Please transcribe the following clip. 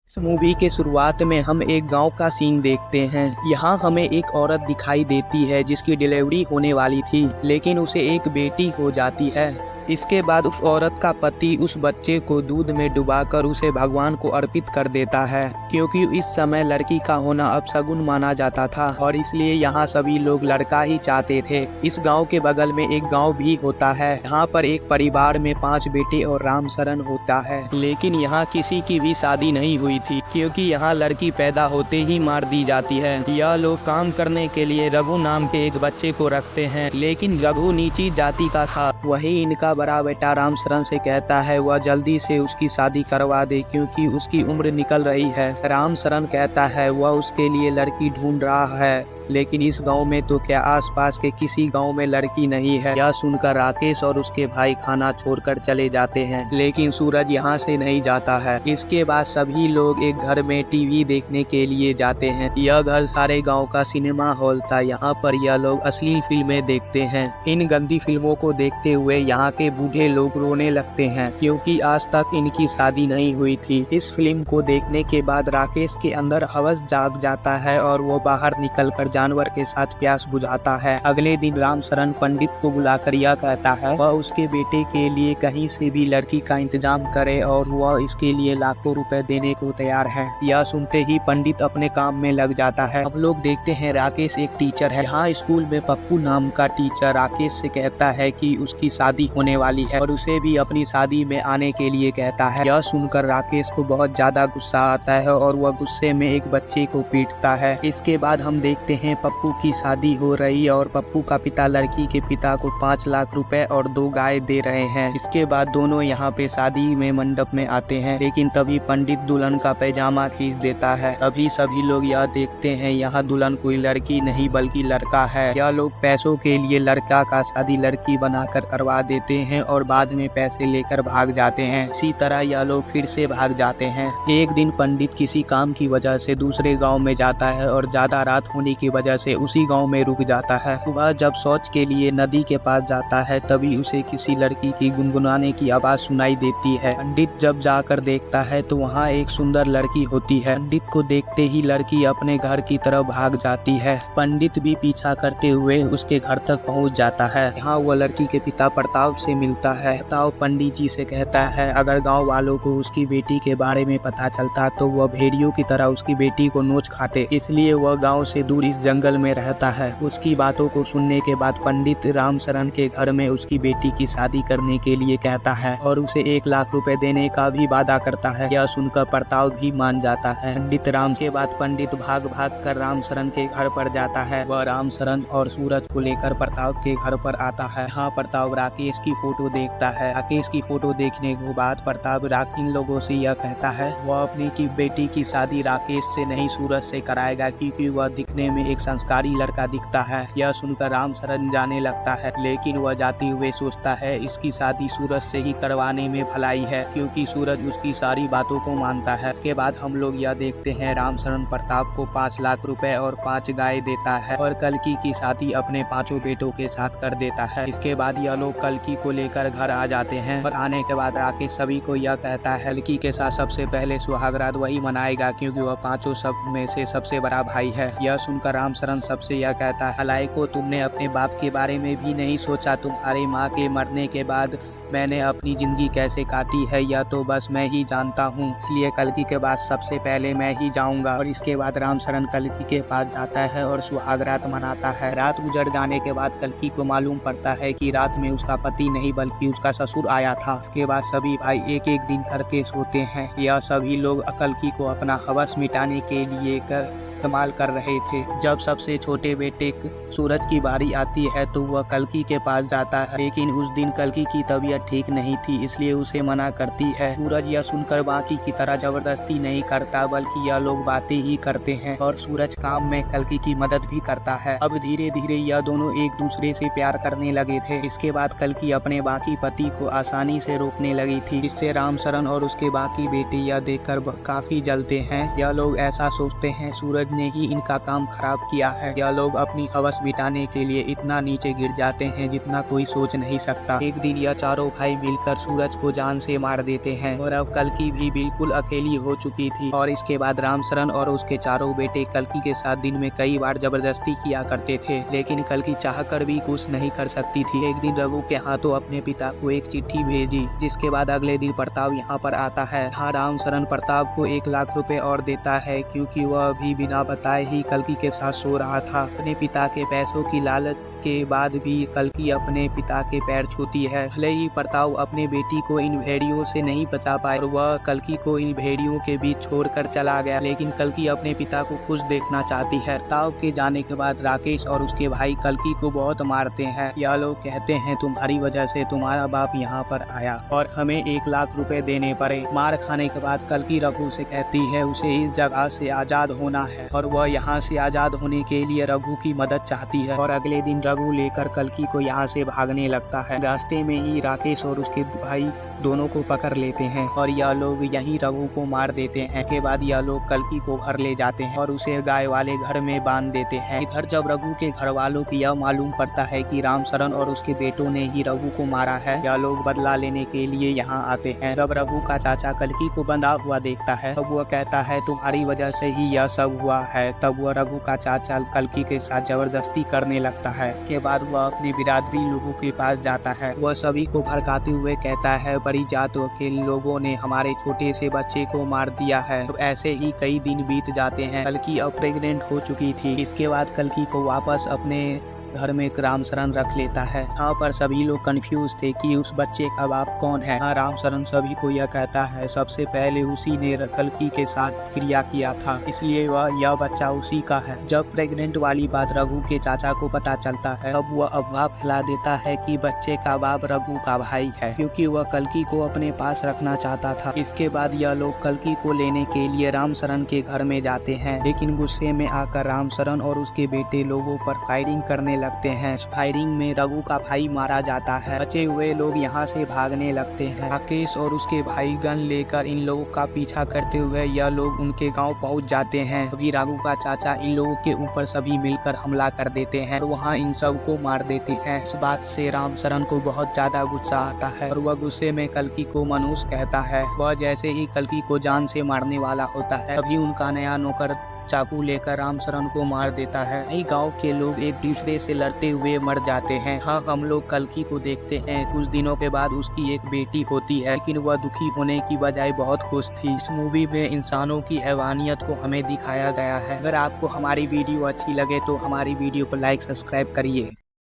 इस मूवी के शुरुआत में हम एक गांव का सीन देखते हैं। यहाँ हमें एक औरत दिखाई देती है जिसकी डिलीवरी होने वाली थी, लेकिन उसे एक बेटी हो जाती है। इसके बाद उस औरत का पति उस बच्चे को दूध में डुबाकर उसे भगवान को अर्पित कर देता है, क्योंकि इस समय लड़की का होना अपशगुन माना जाता था और इसलिए यहाँ सभी लोग लड़का ही चाहते थे। इस गांव के बगल में एक गांव भी होता है। यहाँ पर एक परिवार में 5 बेटे और राम शरण होता है, लेकिन यहाँ किसी की भी शादी नहीं हुई थी, क्योंकि यहाँ लड़की पैदा होते ही मार दी जाती है। यह लोग काम करने के लिए रघु नाम के एक बच्चे को रखते हैं, लेकिन रघु नीची जाति का था। वही इनका बड़ा बेटा राम शरण से कहता है वह जल्दी से उसकी शादी करवा दे, क्योंकि उसकी उम्र निकल रही है। राम शरण कहता है वह उसके लिए लड़की ढूंढ रहा है, लेकिन इस गांव में तो क्या आसपास के किसी गांव में लड़की नहीं है। यह सुनकर राकेश और उसके भाई खाना छोड़कर चले जाते हैं, लेकिन सूरज यहाँ से नहीं जाता है। इसके बाद सभी लोग एक घर में टीवी देखने के लिए जाते हैं। यह घर सारे गांव का सिनेमा हॉल था। यहाँ पर यह लोग अश्लील फिल्में देखते हैं। इन गंदी फिल्मों को देखते हुए यहाँ के बूढ़े लोग रोने लगते हैं, क्योंकि आज तक इनकी शादी नहीं हुई थी। इस फिल्म को देखने के बाद राकेश के अंदर हवस जाग जाता है और वो बाहर निकलकर जानवर के साथ प्यास बुझाता है। अगले दिन राम शरण पंडित को बुलाकर यह कहता है वह उसके बेटे के लिए कहीं से भी लड़की का इंतजाम करे और वह इसके लिए लाखों रुपए देने को तैयार है। यह सुनते ही पंडित अपने काम में लग जाता है। हम लोग देखते हैं राकेश एक टीचर है। यहाँ स्कूल में पप्पू नाम का टीचर राकेश से कहता है कि उसकी शादी होने वाली है और उसे भी अपनी शादी में आने के लिए कहता है। यह सुनकर राकेश को बहुत ज्यादा गुस्सा आता है और वह गुस्से में एक बच्चे को पीटता है। इसके बाद हम देखते हैं पप्पू की शादी हो रही है और पप्पू का पिता लड़की के पिता को 5 लाख रुपए और 2 गाय दे रहे हैं। इसके बाद दोनों यहाँ पे शादी में मंडप में आते हैं, लेकिन तभी पंडित दुल्हन का पैजामा खींच देता है। तभी सभी लोग यह देखते हैं यहाँ दुल्हन कोई लड़की नहीं बल्कि लड़का है। यह लोग पैसों के लिए लड़का का शादी लड़की बनाकर करवा देते हैं और बाद में पैसे लेकर भाग जाते हैं। इसी तरह यह लोग फिर से भाग जाते हैं। एक दिन पंडित किसी काम की वजह से दूसरे गाँव में जाता है और ज्यादा रात होने की वजह से उसी गांव में रुक जाता है। सुबह जब शौच के लिए नदी के पास जाता है, तभी उसे किसी लड़की की गुनगुनाने की आवाज सुनाई देती है। पंडित जब जाकर देखता है तो वहाँ एक सुंदर लड़की होती है। पंडित को देखते ही लड़की अपने घर की तरफ भाग जाती है। पंडित भी पीछा करते हुए उसके घर तक पहुँच जाता है। यहाँ वह लड़की के पिता प्रताप से मिलता है। प्रताप पंडित जी से कहता है अगर गाँव वालों को उसकी बेटी के बारे में पता चलता तो वह भेड़ियों की तरह उसकी बेटी को नोच खाते, इसलिए वह गाँव से दूर इस जंगल में रहता है। उसकी बातों को सुनने के बाद पंडित राम शरण के घर में उसकी बेटी की शादी करने के लिए कहता है और उसे 1 लाख रुपए देने का भी वादा करता है। यह सुनकर प्रताप भी मान जाता है। पंडित राम के बाद पंडित भाग भाग कर राम शरण के घर पर जाता है। वह राम शरण और सूरज को लेकर प्रताप के घर पर आता है। यहाँ प्रताप राकेश की फोटो देखता है। राकेश की फोटो देखने के बाद प्रताप इन लोगों से यह कहता है वह अपनी की बेटी की शादी राकेश से नहीं सूरज से कराएगा, क्योंकि वह दिखने में एक संस्कारी लड़का दिखता है। यह सुनकर राम शरण जाने लगता है, लेकिन वह जाते हुए सोचता है इसकी शादी सूरज से ही करवाने में भलाई है, क्योंकि सूरज उसकी सारी बातों को मानता है। इसके बाद हम लोग यह देखते हैं राम शरण प्रताप को 5 लाख रुपए और 5 गाय देता है और कल्कि की शादी अपने 5 बेटों के साथ कर देता है। इसके बाद यह लोग कल्कि को लेकर घर आ जाते हैं और आने के बाद राकेश सभी को यह कहता है कल्कि के साथ सबसे पहले सुहागरात वही मनाएगा, क्योंकि वह 5 सब में से सबसे बड़ा भाई है। यह सुनकर राम शरण सबसे यह कहता है हलाई को तुमने अपने बाप के बारे में भी नहीं सोचा। तुम्हारी माँ के मरने के बाद मैंने अपनी जिंदगी कैसे काटी है यह तो बस मैं ही जानता हूँ, इसलिए कल्कि के बाद सबसे पहले मैं ही जाऊंगा। और इसके बाद राम शरण कल्कि के पास जाता है और सुहागरात मनाता है। रात गुजर जाने के बाद कल्कि को मालूम पड़ता है कि रात में उसका पति नहीं बल्कि उसका ससुर आया था। उसके बाद सभी भाई एक एक दिन करके सोते हैं। यह सभी लोग कल्कि को अपना हवस मिटाने के लिए इस्तेमाल कर रहे थे। जब सबसे छोटे बेटे सूरज की बारी आती है तो वह कल्कि के पास जाता है, लेकिन उस दिन कल्कि की तबीयत ठीक नहीं थी, इसलिए उसे मना करती है। सूरज यह सुनकर बाकी की तरह जबरदस्ती नहीं करता, बल्कि यह लोग बातें ही करते हैं और सूरज काम में कल्कि की मदद भी करता है। अब धीरे धीरे यह दोनों एक दूसरे से प्यार करने लगे थे। इसके बाद कल्कि अपने बाकी पति को आसानी से रोकने लगी थी, जिससे राम शरण और उसके बाकी बेटे यह देखकर काफी जलते हैं। यह लोग ऐसा सोचते हैं सूरज सूरज ने ही इनका काम खराब किया है। यह लोग अपनी हवस मिटाने के लिए इतना नीचे गिर जाते हैं जितना कोई सोच नहीं सकता। एक दिन यह चारों भाई मिलकर सूरज को जान से मार देते हैं और अब कल्कि भी बिल्कुल अकेली हो चुकी थी। और इसके बाद रामचरण और उसके चारों बेटे कल्कि के साथ दिन में कई बार जबरदस्ती किया करते थे, लेकिन कल्कि चाहकर भी कुछ नहीं कर सकती थी। एक दिन रघु के हाथों अपने पिता को एक चिट्ठी भेजी, जिसके बाद अगले दिन प्रताप यहाँ पर आता है। हाँ, रामचरण प्रताप को 1 लाख रुपए और देता है, क्योंकि वह भी बिना बताए ही कल्कि के साथ सो रहा था। अपने पिता के पैसों की लालच के बाद भी कल्कि अपने पिता के पैर छूती है। भले ही प्रताप अपने बेटी को इन भेड़ियों से नहीं बचा पाए और वह कल्कि को इन भेड़ियों के बीच छोड़कर चला गया, लेकिन कल्कि अपने पिता को खुश देखना चाहती है। प्रताप के जाने के बाद राकेश और उसके भाई कल्कि को बहुत मारते हैं। यह लोग कहते हैं तुम्हारी वजह से तुम्हारा बाप यहाँ पर आया और हमें 1 लाख रुपए देने पड़े। मार खाने के बाद कल्कि रघु से कहती है उसे इस जगह से आजाद होना है और वह यहाँ से आजाद होने के लिए रघु की मदद चाहती है। और अगले दिन रघु लेकर कल्कि को यहाँ से भागने लगता है। रास्ते में ही राकेश और उसके भाई दोनों को पकड़ लेते हैं और यह लोग यहीं रघु को मार देते हैं। इसके बाद यह लोग कल्कि को घर ले जाते हैं और उसे गाय वाले घर में बांध देते हैं। इधर जब रघु के घर वालों को यह मालूम पड़ता है कि रामचरण और उसके बेटों ने ही रघु को मारा है, यह लोग बदला लेने के लिए यहाँ आते हैं। जब रघु का चाचा कल्कि को बंधा हुआ देखता है तब वह कहता है तुम्हारी वजह से ही यह सब हुआ है। तब वह रघु का चाचा कल्कि के साथ जबरदस्ती करने लगता है। इसके बाद वह अपने बिरादरी लोगों के पास जाता है। वह सभी को भड़काते हुए कहता है बड़ी जातों के लोगों ने हमारे छोटे से बच्चे को मार दिया है। तो ऐसे ही कई दिन बीत जाते हैं। कल्कि अब प्रेग्नेंट हो चुकी थी। इसके बाद कल्कि को वापस अपने घर में रामचरण रख लेता है। यहाँ पर सभी लोग कंफ्यूज थे कि उस बच्चे का बाप कौन है। हाँ, रामचरण सभी को यह कहता है सबसे पहले उसी ने कल्कि के साथ क्रिया किया था, इसलिए वह यह बच्चा उसी का है। जब प्रेग्नेंट वाली बात रघु के चाचा को पता चलता है तब वह अफवाह फैला देता है कि बच्चे का बाप रघु का भाई है, क्योंकि वह कल्कि को अपने पास रखना चाहता था। इसके बाद यह लोग कल्कि को लेने के लिए रामचरण के घर में जाते हैं, लेकिन गुस्से में आकर रामचरण और उसके बेटे लोगों पर फायरिंग करने लगते हैं। फायरिंग में रघु का भाई मारा जाता है। बचे हुए लोग यहाँ से भागने लगते हैं। राकेश और उसके भाई गन लेकर इन लोगों का पीछा करते हुए यह लोग उनके गांव पहुंच जाते हैं। तभी रघु का चाचा इन लोगों के ऊपर सभी मिलकर हमला कर देते हैं और वहाँ इन सब को मार देते हैं। इस बात से रामचरण को बहुत ज्यादा गुस्सा आता है और वह गुस्से में कल्कि को मनुष्य कहता है। वह जैसे ही कल्कि को जान से मारने वाला होता है तभी उनका नया नौकर चाकू लेकर रामचरण को मार देता है। कई गांव के लोग एक दूसरे से लड़ते हुए मर जाते हैं। हाँ, हम लोग कल्कि को देखते हैं। कुछ दिनों के बाद उसकी एक बेटी होती है, लेकिन वह दुखी होने की बजाय बहुत खुश थी। इस मूवी में इंसानों की हैवानियत को हमें दिखाया गया है। अगर आपको हमारी वीडियो अच्छी लगे तो हमारी वीडियो को लाइक सब्सक्राइब करिए।